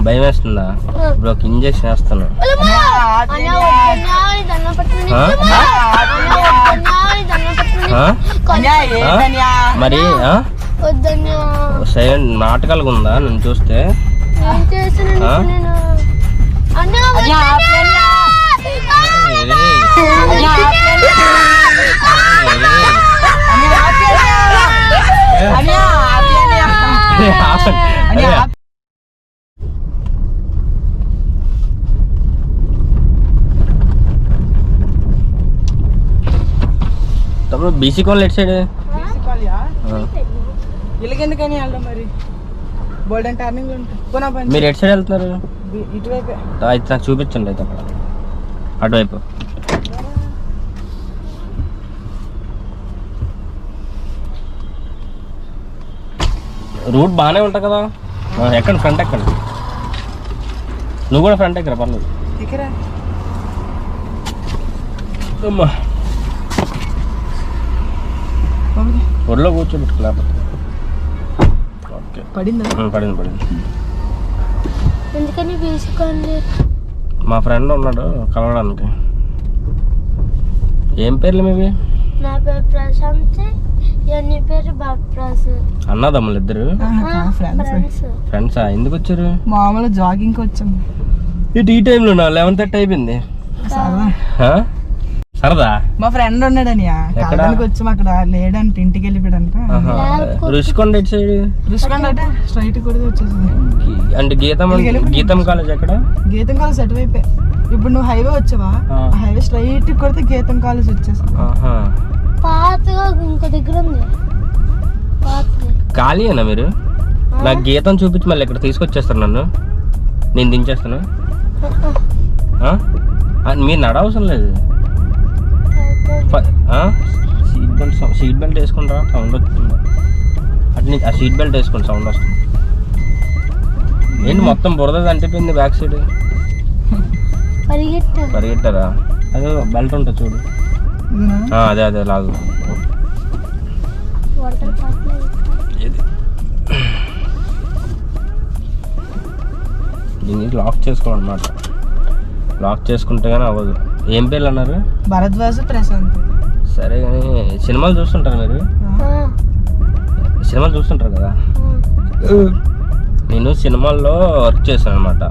భయం వేస్తుందా? ఇప్పుడు ఒక ఇంజక్షన్ వేస్తాను. మరి సైలెంట్ నాటకాలుగా ఉందా నన్ను చూస్తే? తమ్ముడు బీసీ కాల్ ఎట్ సైడ్ మీరు ఎట్ సైడ్ వెళ్తున్నారు? అయితే నాకు చూపించండి. అయితే అక్కడ అటువైపు రూట్ బాగానే ఉంటుంది కదా. ఎక్కండి, ఫ్రంట్ ఎక్కండి. నువ్వు కూడా ఫ్రంట్ ఎక్కరా, పర్లేదు. అమ్మా ఒడిలో కూర్చోబెట్టుకు లేకపోతే. ఓకే పడింది. మా ఫ్రెండ్ ఉన్నాడు కలవడానికి. ఏం పేర్లు మీవి? నా పేరు ప్రశాంత్, నీ పేరు బాప్రాజ్. అన్నదమ్ములు ఇద్దరు ఫ్రెండ్సా? ఎందుకు వచ్చారు? మామూలు జాగింగ్ వచ్చాము. ఈ టైంలో 11:30 అయిపోయింది. సరదా మా ఫ్రెండ్ ఉన్నాడని కలవడానికి వచ్చాము. అక్కడ లేడంటే ఇంటికి వెళ్ళిపోయాడంట. రుషికొండ ఎటు సైడ్? రుషికొండ అంటే స్ట్రైట్ కూడా వచ్చేసింది. అంటే గీతం కాలేజ్ ఎక్కడ? గీతం కాలేజ్ అటువైపే. ఇప్పుడు నువ్వు హైవే వచ్చావా, హైవే స్ట్రైట్ కొడితే గీతం కాలేజ్ వచ్చేసింది. పాతగా ఇంకో దగ్గర ఉంది. ఖాళీయేనా మీరు? నాకు గీతం చూపించి మళ్ళీ ఇక్కడ తీసుకొచ్చేస్తారు నన్ను, నేను దించేస్తాను. మీరు నడవసరం లేదు. సీట్ బెల్ట్ వేసుకుంటారా? సౌండ్ వస్తుంది. అటు ఆ సీట్ బెల్ట్ వేసుకోండి, సౌండ్ వస్తుంది. ఏంటి మొత్తం బురద అంటిపోయింది బ్యాక్ సైడ్. పరిగెట్టారా? అదే బెల్ట్ ఉంటుంది చూడు. అదే లాగు. దీన్ని లాక్ చేసుకోవాలన్నమాట. లాక్ చేసుకుంటే కానీ అవ్వదు. ఏం పేర్లు అన్నారు? భరద్వాజ్, ప్రశాంత్. సరే కానీ సినిమాలు చూస్తుంటారు మీరు? సినిమాలు చూస్తుంటారు కదా. నేను సినిమాల్లో వర్క్ చేశాను అనమాట.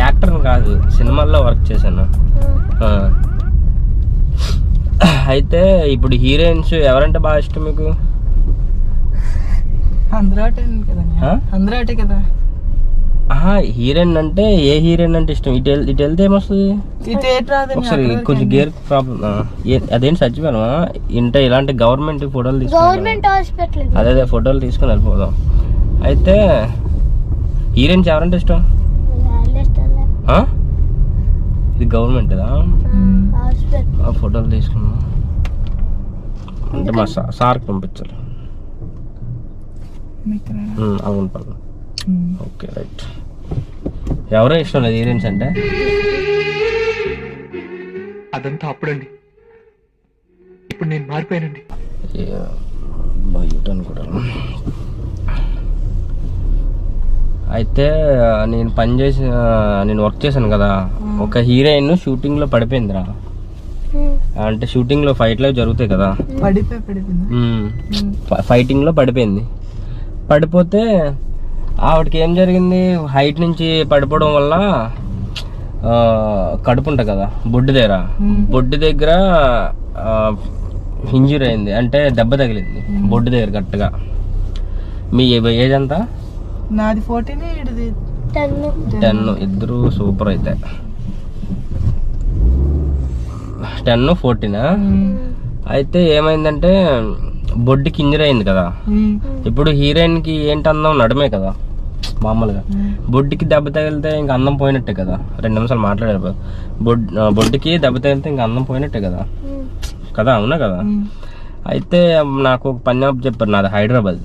యాక్టర్ని కాదు, సినిమాల్లో వర్క్ చేశాను. అయితే ఇప్పుడు హీరోయిన్స్ ఎవరంటే బాగా ఇష్టం మీకు? అందరూ ఒకటే కదా. హీరోయిన్ అంటే ఏ హీరోయిన్ అంటే ఇష్టం? ఇటు వెళ్తే ఏమొస్తుంది? ఒకసారి కొంచెం గేర్ ప్రాబ్లం. అదేంటి చచ్చిపోయాను ఇంట ఇలాంటి గవర్నమెంట్ ఫోటోలు తీసుకుని అదే ఫోటోలు తీసుకుని వెళ్ళిపోదాం. అయితే హీరోయిన్స్ ఎవరంటే ఇష్టం? ఇది గవర్నమెంట్ ఫోటోలు తీసుకున్నాం అంటే మా సార్కి పంపించాలి. అవును పర్లేదు. Okay right. ఎవరో ఇష్టం లేదు హీరోయిన్స్ అంటే? అదంతా అప్పుడండి, ఇప్పుడు నేను మారిపోయానండి. అయితే నేను వర్క్ చేశాను కదా, ఒక హీరోయిన్ షూటింగ్ లో పడిపోయిందిరా. అంటే షూటింగ్ లో ఫైట్లు జరుగుతాయి కదా, ఫైటింగ్ లో పడిపోయింది. పడిపోతే ఆవిడకి ఏం జరిగింది, హైట్ నుంచి పడిపోవడం వల్ల కడుపు ఉంటుంది కదా, బొడ్డు దగ్గర ఇంజురీ అయింది. అంటే దెబ్బ తగిలింది బొడ్డు దగ్గర గట్టిగా. మీ ఏజ్ ఎంత? నాది 14, 10. ఇద్దరు సూపర్. అయితే 10, 14. అయితే ఏమైందంటే బొడ్డుకి ఇంజరీ అయింది కదా. ఇప్పుడు హీరోయిన్ కి ఏంటి అందం? నడమే కదా మామూలుగా. బొడ్డుకి దెబ్బ తగిలితే ఇంకా అందం పోయినట్టే కదా. 2 నిమిషాలు మాట్లాడారు. బొడ్డుకి దెబ్బ తగిలితే ఇంకా అందం పోయినట్టే కదా. అవునా కదా. అయితే నాకు ఒక పని చెప్పారు, నాది హైదరాబాద్.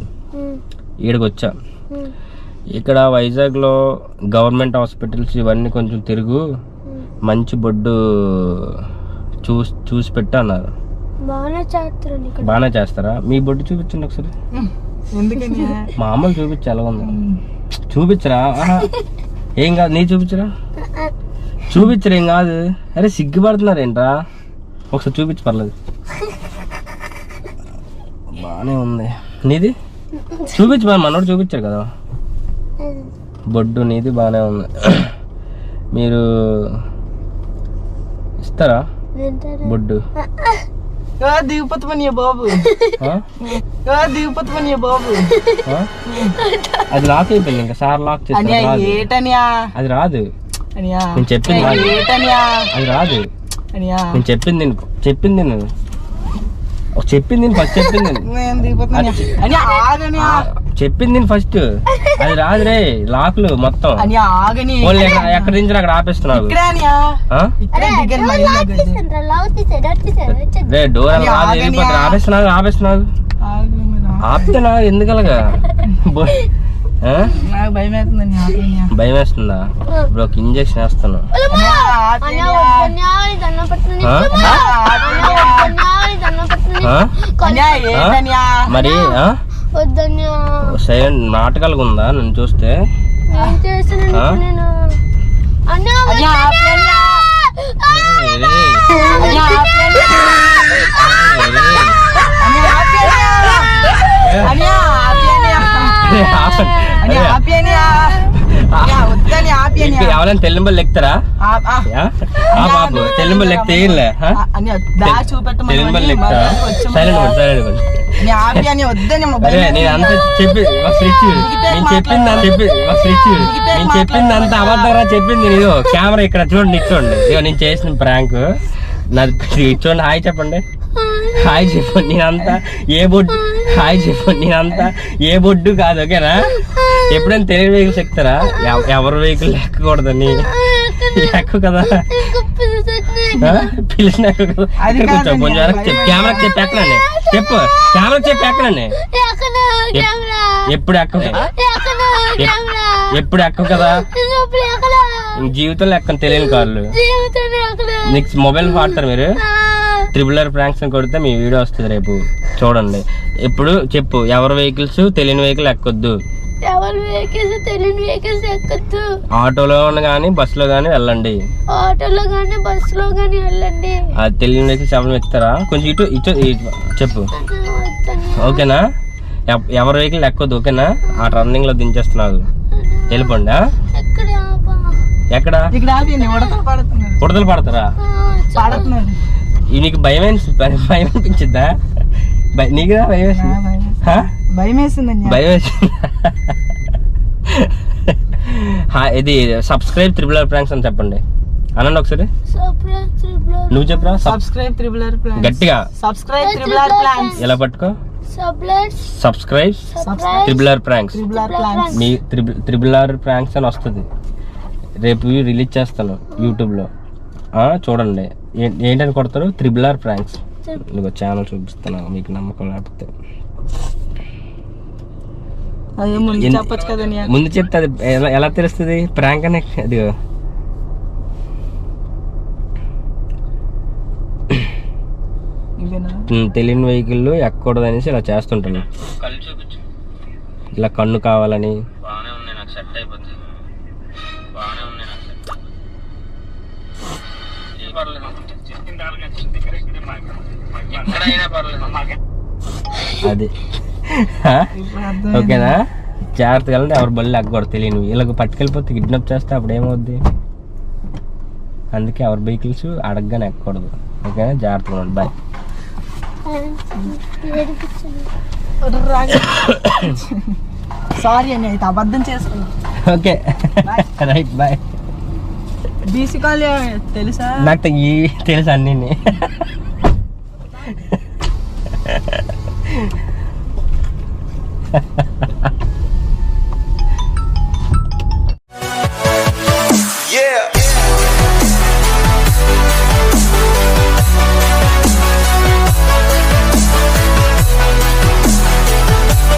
ఈడికి వచ్చా. ఇక్కడ వైజాగ్లో గవర్నమెంట్ హాస్పిటల్స్ ఇవన్నీ కొంచెం తిరుగు, మంచి బొడ్డు చూసి పెట్టు అన్నారు. బాగానే చేస్తారా? మీ బొడ్డు చూపించండి ఒకసారి. ఎందుకని మామూలు చూపించు ఎలా ఉంది చూపించరా ఏం కాదు నీ చూపించరా చూపించరా ఏం కాదు అరే సిగ్గుపడుతున్నారు ఏంట్రా ఒకసారి చూపించు పర్లేదు బాగానే ఉంది నీది చూపించు మరి మనోడు చూపించారు కదా బొడ్డు నీది బాగానే ఉంది మీరు ఇస్తారా బొడ్డు దిగుపతి పని బాబు దిగుపతి పని బాబు అది లాక్ అయిపోయింది ఇంకా సార్ లాక్ చేస్తాను ఏటనియా అది రాదు అనియా నేను చెప్పింది రాదు. ఏటనియా అది రాదు అనియా నేను చెప్పింది ఫస్ట్ చెప్పింది నేను దిగిపోతున్నా అనియా ఆగనియా చెప్పింది ఫస్ట్ అది రాదు రే లాక్లు మొత్తం అనియా ఆగని వాళ్ళు ఎక్కడ నుంచి అక్కడ ఆపేస్తున్నావు ఇక్కడే అనియా ఇక్కడే దిగాను మా ఇల్లు దగ్గర. రే డోర్ అని రాదు వెళ్ళిపోతారు ఆపేస్తున్నావు ఆపుతున్నా ఎందుకలాగా నాకు భయం అవుతుందని ఆగనియా భయం వేస్తుందా బ్రోకి ఇంజక్షన్ వేస్తాను మరి సైలెంట్ నాటకాలుగా ఉందా నన్ను చూస్తే ఎవరైనా తెల్లింబల్ ఎక్కుతారా బాబు తెల్లింబల్ ఎక్కితే తెల్లింబల్ ఎక్కుతా సైలెంట్ నేను అంత చెప్పి నేను చెప్పింది అంత అబద్ధంగా చెప్పింది ఇదో కెమెరా ఇక్కడ చూడండి చూడండి ఇదో నేను చేసిన ప్రాంక్ నాది చూడండి హాయ్ చెప్పండి హాయ్ చెప్పండి నేనంతా ఏ బొడ్డు కాదు ఓకేనా ఎప్పుడైనా తెలియని వెహికల్స్ ఎక్కుతారా ఎవరి వెహికల్ ఎక్కకూడదని ఎక్కు కదా పిలిచిన కూర్చో కొంచెం చెప్పు కెమెరాకి చెప్పి ఎక్కనండి చెప్పు కెమెరాకి చెప్పి ఎక్కనండి ఎప్పుడు ఎక్కవు కదా జీవితంలో ఎక్కని తెలియని కార్లు నెక్స్ట్ మొబైల్ వాడతారు మీరు త్రిబులర్ ప్రాంక్స్ కొడితే మీ వీడియో వస్తుంది రేపు చూడండి ఇప్పుడు చెప్పు ఎవరి వెహికల్స్ తెలియని వెహికల్ ఎక్కొద్దు ఆటోలో కానీ బస్సులో కానీ వెళ్ళండి అది తెలియని వెహికల్స్ ఎవరు ఎక్కుతారా కొంచెం ఇటు చెప్పు ఓకేనా ఎవరి వెహికల్ ఎక్కొద్దు ఓకేనా ఆ టర్నింగ్ లో దించేస్తున్నావు వెళ్ళిపోండి ఎక్కడ ఉడతలు పడతారా నీకు భయం అనిపించిద్దా నీకు భయం వేసింది ఇది సబ్స్క్రైబ్ త్రిబులర్ ప్రాంక్స్ అని చెప్పండి అనండి ఒకసారి నువ్వు చెప్పరా సబ్స్క్రైబ్ త్రిబులర్ ప్లాన్స్ గట్టిగా సబ్స్క్రైబ్ త్రిబులర్ ప్లాన్స్ ఎలా పట్టుకో సబ్స్క్రైబ్ త్రిబులర్ ప్రాంక్స్ మీ త్రిబులర్ ప్రాంక్స్ అని వస్తుంది రేపు రిలీజ్ చేస్తాను యూట్యూబ్లో చూడండి ఏంటని కొడతారు త్రిబులర్ ప్రాంక్స్ నీకు ఛానల్ చూపిస్తాను మీకు నమ్మకం లేకపోతే చెప్పచ్చు కదా ముందు చెప్తే అది ఎలా తెలుస్తుంది ప్రాంక్ అని అది తెలియని వెహికల్ ఎక్కకూడదు అనేసి ఇలా చేస్తుంటాను ఇలా కన్ను కావాలని అది ఓకేనా జాగ్రత్తగా వెళ్ళండి ఎవరు బళ్ళు ఎక్కకూడదు తెలియని వీళ్ళకి పట్టుకెళ్ళిపోతే కిడ్నాప్ చేస్తే అప్పుడు ఏమవుద్ది అందుకే ఎవరి వెహికల్స్ అడగగానే ఎక్కకూడదు ఓకేనా జాగ్రత్తగా ఉండండి బాయ్ సారీ అని అయితే అబద్ధం చేసుకున్నా okay right boy BC college తెలుసా నాకు తెలుసు అన్నీ